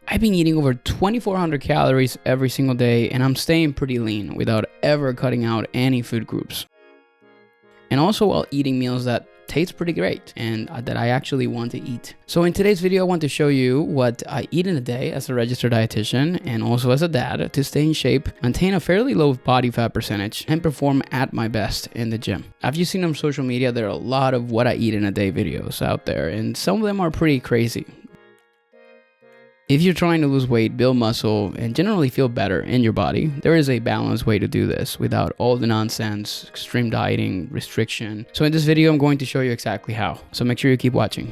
I've been eating over 2,400 calories every single day, and I'm staying pretty lean without ever cutting out any food groups. And also while eating meals that taste pretty great and that I actually want to eat. So in today's video, I want to show you what I eat in a day as a registered dietitian and also as a dad to stay in shape, maintain a fairly low body fat percentage, and perform at my best in the gym. As you've seen on social media, there are a lot of what I eat in a day videos out there, and some of them are pretty crazy. If you're trying to lose weight, build muscle, and generally feel better in your body, there is a balanced way to do this without all the nonsense, extreme dieting, restriction. So in this video, I'm going to show you exactly how. So make sure you keep watching.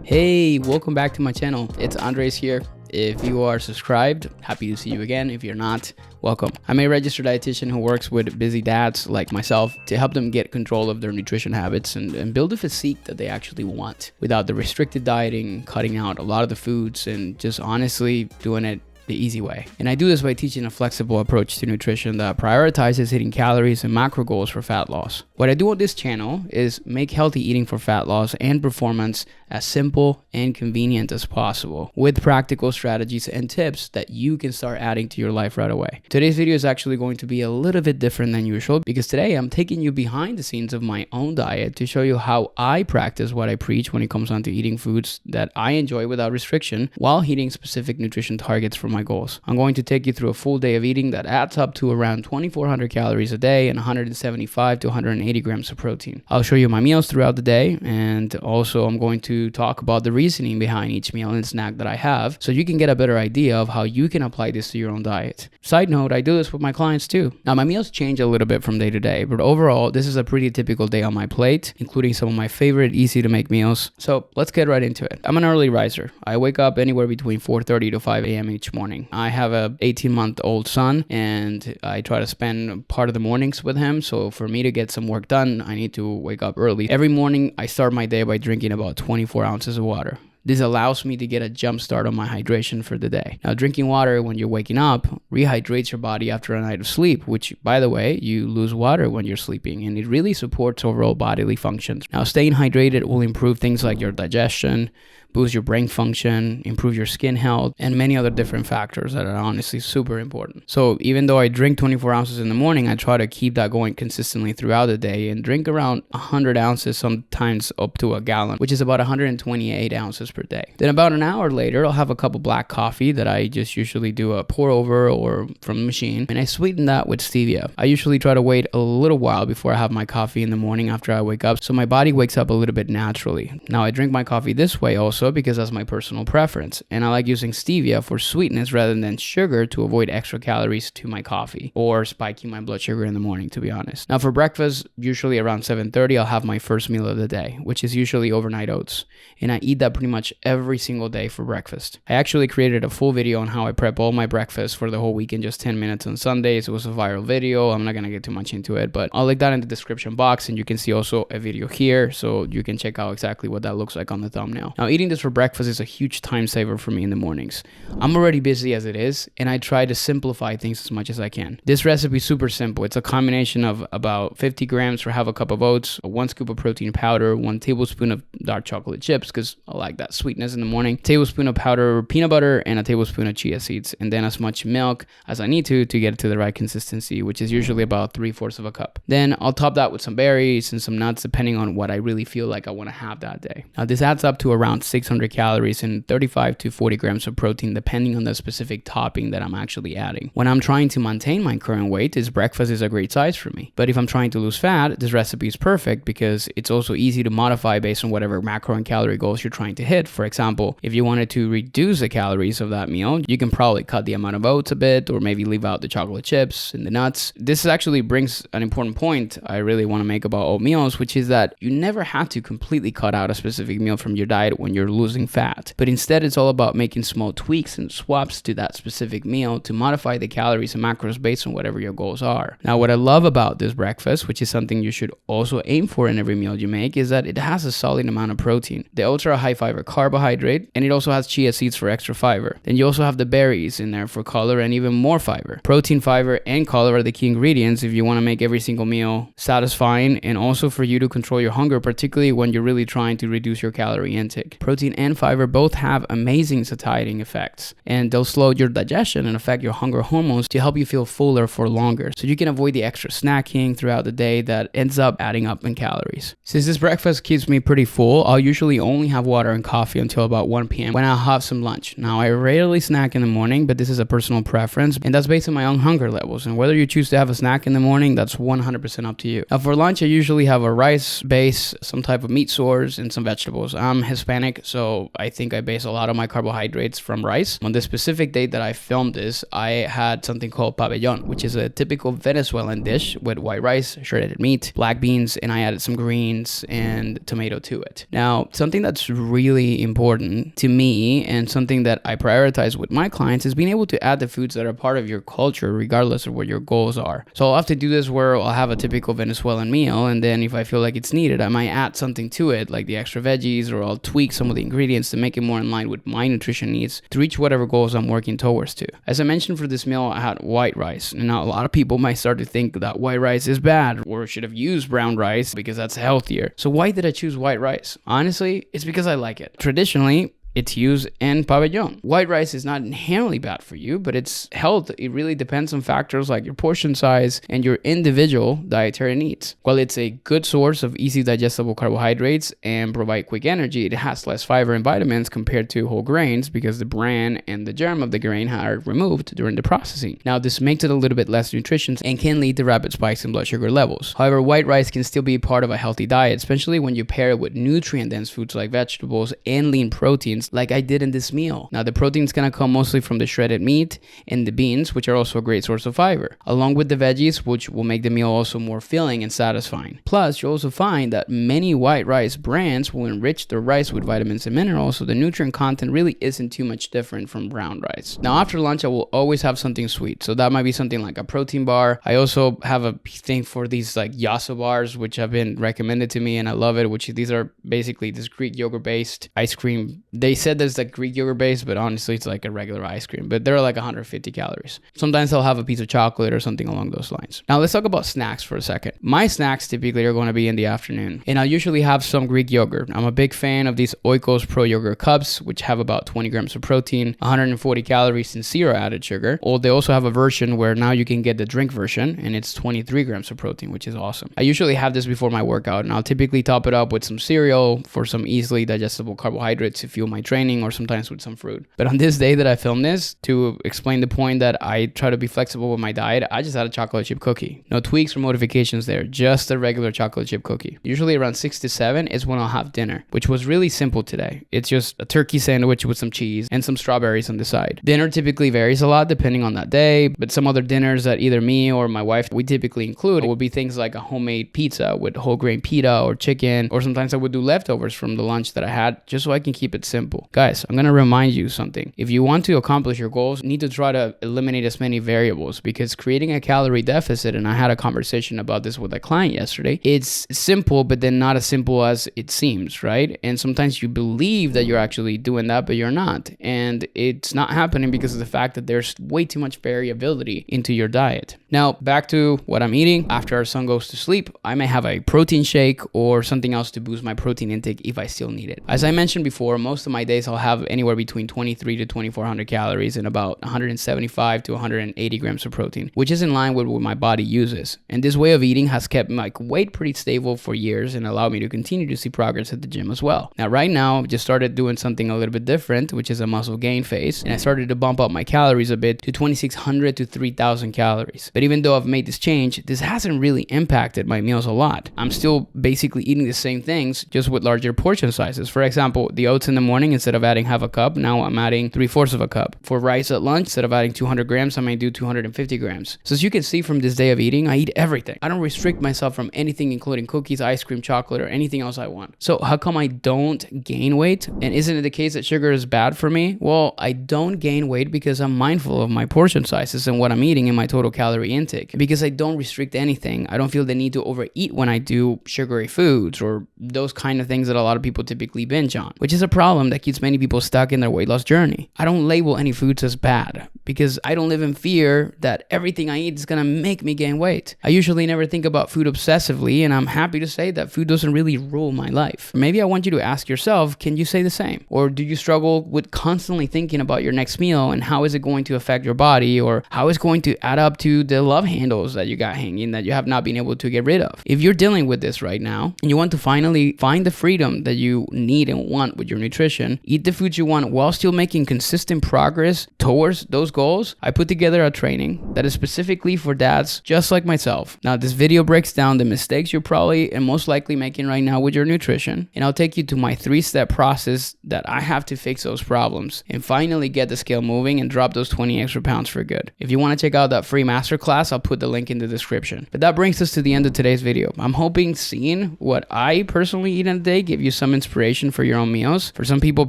Hey, welcome back to my channel. It's Andres here. If you are subscribed, happy to see you again. If you're not, welcome. I'm a registered dietitian who works with busy dads like myself to help them get control of their nutrition habits and build a physique that they actually want without the restricted dieting, cutting out a lot of the foods, and just honestly doing it the easy way. And I do this by teaching a flexible approach to nutrition that prioritizes hitting calories and macro goals for fat loss. What I do on this channel is make healthy eating for fat loss and performance as simple and convenient as possible with practical strategies and tips that you can start adding to your life right away. Today's video is actually going to be a little bit different than usual because today I'm taking you behind the scenes of my own diet to show you how I practice what I preach when it comes on to eating foods that I enjoy without restriction while hitting specific nutrition targets for my goals. I'm going to take you through a full day of eating that adds up to around 2,400 calories a day and 175 to 180 grams of protein. I'll show you my meals throughout the day, and also I'm going to talk about the reasoning behind each meal and snack that I have so you can get a better idea of how you can apply this to your own diet. Side note, I do this with my clients too. Now my meals change a little bit from day to day, but overall this is a pretty typical day on my plate, including some of my favorite easy to make meals. So let's get right into it. I'm an early riser. I wake up anywhere between 4:30 to 5 a.m. each morning. I have a 18-month-old son and I try to spend part of the mornings with him. So for me to get some work done, I need to wake up early. Every morning I start my day by drinking about 24 ounces of water. This allows me to get a jump start on my hydration for the day. Now, drinking water when you're waking up rehydrates your body after a night of sleep, which, by the way, you lose water when you're sleeping, and it really supports overall bodily functions. Now, staying hydrated will improve things like your digestion, boost your brain function, improve your skin health, and many other different factors that are honestly super important. So even though I drink 24 ounces in the morning, I try to keep that going consistently throughout the day and drink around 100 ounces, sometimes up to a gallon, which is about 128 ounces per day. Then about an hour later, I'll have a cup of black coffee that I just usually do a pour over or from the machine, and I sweeten that with stevia. I usually try to wait a little while before I have my coffee in the morning after I wake up, so my body wakes up a little bit naturally. Now I drink my coffee this way also because that's my personal preference, and I like using stevia for sweetness rather than sugar to avoid extra calories to my coffee or spiking my blood sugar in the morning, to be honest. Now for breakfast, usually around 7:30, I'll have my first meal of the day, which is usually overnight oats, and I eat that pretty much every single day for breakfast. I actually created a full video on how I prep all my breakfast for the whole week in just 10 minutes on Sundays. It was a viral video. I'm not gonna get too much into it, but I'll link that in the description box, and you can see also a video here so you can check out exactly what that looks like on the thumbnail. Now eating this for breakfast is a huge time saver for me in the mornings. I'm already busy as it is, and I try to simplify things as much as I can. This recipe is super simple. It's a combination of about 50 grams for half a cup of oats, 1 scoop of protein powder, 1 tablespoon of dark chocolate chips because I like that sweetness in the morning, tablespoon of powder peanut butter, and a tablespoon of chia seeds, and then as much milk as I need to get it to the right consistency, which is usually about 3/4 of a cup. Then I'll top that with some berries and some nuts depending on what I really feel like I want to have that day. Now this adds up to around 600 calories and 35 to 40 grams of protein depending on the specific topping that I'm actually adding. When I'm trying to maintain my current weight, this breakfast is a great size for me. But if I'm trying to lose fat, this recipe is perfect because it's also easy to modify based on whatever macro and calorie goals you're trying to hit. For example, if you wanted to reduce the calories of that meal, you can probably cut the amount of oats a bit or maybe leave out the chocolate chips and the nuts. This actually brings an important point I really want to make about oat meals, which is that you never have to completely cut out a specific meal from your diet when you're you're losing fat. But instead, it's all about making small tweaks and swaps to that specific meal to modify the calories and macros based on whatever your goals are. Now, what I love about this breakfast, which is something you should also aim for in every meal you make, is that it has a solid amount of protein, the ultra high fiber carbohydrate, and it also has chia seeds for extra fiber. Then you also have the berries in there for color and even more fiber. Protein, fiber, and color are the key ingredients if you want to make every single meal satisfying, and also for you to control your hunger, particularly when you're really trying to reduce your calorie intake. Protein and fiber both have amazing satiating effects, and they'll slow your digestion and affect your hunger hormones to help you feel fuller for longer, so you can avoid the extra snacking throughout the day that ends up adding up in calories. Since this breakfast keeps me pretty full, I'll usually only have water and coffee until about 1 p.m. when I'll have some lunch. Now, I rarely snack in the morning, but this is a personal preference, and that's based on my own hunger levels, and whether you choose to have a snack in the morning, that's 100% up to you. Now, for lunch, I usually have a rice base, some type of meat source, and some vegetables. I'm Hispanic, so I think I base a lot of my carbohydrates from rice. On the specific date that I filmed this, I had something called pabellón, which is a typical Venezuelan dish with white rice, shredded meat, black beans, and I added some greens and tomato to it. Now, something that's really important to me and something that I prioritize with my clients is being able to add the foods that are part of your culture regardless of what your goals are. So I'll have to do this where I'll have a typical Venezuelan meal, and then if I feel like it's needed, I might add something to it, like the extra veggies, or I'll tweak some of the ingredients to make it more in line with my nutrition needs to reach whatever goals I'm working towards to. As I mentioned, for this meal, I had white rice. And now a lot of people might start to think that white rice is bad or should have used brown rice because that's healthier. So why did I choose white rice? Honestly, it's because I like it. Traditionally, it's used in pabellón. White rice is not inherently bad for you, but its health, it really depends on factors like your portion size and your individual dietary needs. While it's a good source of easy digestible carbohydrates and provide quick energy, it has less fiber and vitamins compared to whole grains because the bran and the germ of the grain are removed during the processing. Now, this makes it a little bit less nutritious and can lead to rapid spikes in blood sugar levels. However, white rice can still be part of a healthy diet, especially when you pair it with nutrient-dense foods like vegetables and lean proteins like I did in this meal. Now, the protein's gonna come mostly from the shredded meat and the beans, which are also a great source of fiber, along with the veggies, which will make the meal also more filling and satisfying. Plus, you'll also find that many white rice brands will enrich their rice with vitamins and minerals, so the nutrient content really isn't too much different from brown rice. Now, after lunch, I will always have something sweet, so that might be something like a protein bar. I also have a thing for these like yasso bars, which have been recommended to me, and I love it, which these are basically this Greek yogurt based ice cream. They said there's like Greek yogurt base, but honestly it's like a regular ice cream, but they're like 150 calories. Sometimes I'll have a piece of chocolate or something along those lines. Now let's talk about snacks for a second. My snacks typically are going to be in the afternoon, and I'll usually have some Greek yogurt. I'm a big fan of these Oikos Pro Yogurt Cups, which have about 20 grams of protein, 140 calories, and zero added sugar. Or they also have a version where now you can get the drink version, and it's 23 grams of protein, which is awesome. I usually have this before my workout, and I'll typically top it up with some cereal for some easily digestible carbohydrates to fuel my training, or sometimes with some fruit. But on this day that I filmed this, to explain the point that I try to be flexible with my diet, I just had a chocolate chip cookie. No tweaks or modifications there, just a regular chocolate chip cookie. Usually around 6 to 7 is when I'll have dinner, which was really simple today. It's just a turkey sandwich with some cheese and some strawberries on the side. Dinner typically varies a lot depending on that day, but some other dinners that either me or my wife we typically include would be things like a homemade pizza with whole grain pita or chicken, or sometimes I would do leftovers from the lunch that I had just so I can keep it simple. Guys, I'm gonna remind you something. If you want to accomplish your goals, you need to try to eliminate as many variables, because creating a calorie deficit, and I had a conversation about this with a client yesterday, it's simple, but then not as simple as it seems, right? And sometimes you believe that you're actually doing that, but you're not. And it's not happening because of the fact that there's way too much variability into your diet. Now, back to what I'm eating. After our son goes to sleep, I may have a protein shake or something else to boost my protein intake if I still need it. As I mentioned before, most of my days I'll have anywhere between 23 to 2400 calories and about 175 to 180 grams of protein, which is in line with what my body uses. And this way of eating has kept my weight pretty stable for years and allowed me to continue to see progress at the gym as well. Now, right now, I've just started doing something a little bit different, which is a muscle gain phase, and I started to bump up my calories a bit to 2600 to 3000 calories. But even though I've made this change, this hasn't really impacted my meals a lot. I'm still basically eating the same things, just with larger portion sizes. For example, the oats in the morning morning, instead of adding half a cup, now I'm adding 3/4 of a cup. For rice at lunch, instead of adding 200 grams, I may do 250 grams. So as you can see from this day of eating, I eat everything. I don't restrict myself from anything, including cookies, ice cream, chocolate, or anything else I want. So how come I don't gain weight? And isn't it the case that sugar is bad for me? Well, I don't gain weight because I'm mindful of my portion sizes and what I'm eating in my total calorie intake. Because I don't restrict anything. I don't feel the need to overeat when I do sugary foods or those kind of things that a lot of people typically binge on, which is a problem that keeps many people stuck in their weight loss journey. I don't label any foods as bad because I don't live in fear that everything I eat is gonna make me gain weight. I usually never think about food obsessively, and I'm happy to say that food doesn't really rule my life. Maybe I want you to ask yourself, can you say the same? Or do you struggle with constantly thinking about your next meal and how is it going to affect your body, or how it's going to add up to the love handles that you got hanging that you have not been able to get rid of? If you're dealing with this right now and you want to finally find the freedom that you need and want with your nutrition, eat the foods you want while still making consistent progress towards those goals, I put together a training that is specifically for dads just like myself. Now, this video breaks down the mistakes you're probably and most likely making right now with your nutrition, and I'll take you to my 3-step process that I have to fix those problems and finally get the scale moving and drop those 20 extra pounds for good. If you want to check out that free masterclass, I'll put the link in the description. But that brings us to the end of today's video. I'm hoping seeing what I personally eat in a day give you some inspiration for your own meals. For some people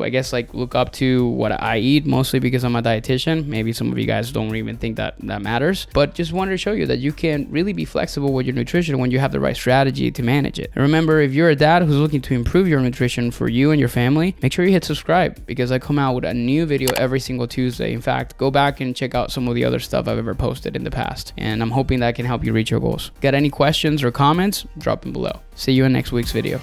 I guess like look up to what I eat, mostly because I'm a dietitian. Maybe some of you guys don't even think that matters, but just wanted to show you that you can really be flexible with your nutrition when you have the right strategy to manage it. And remember, if you're a dad who's looking to improve your nutrition for you and your family, make sure you hit subscribe because I come out with a new video every single Tuesday. In fact, go back and check out some of the other stuff I've ever posted in the past, and I'm hoping that can help you reach your goals. Got any questions or comments? Drop them below. See you in next week's video.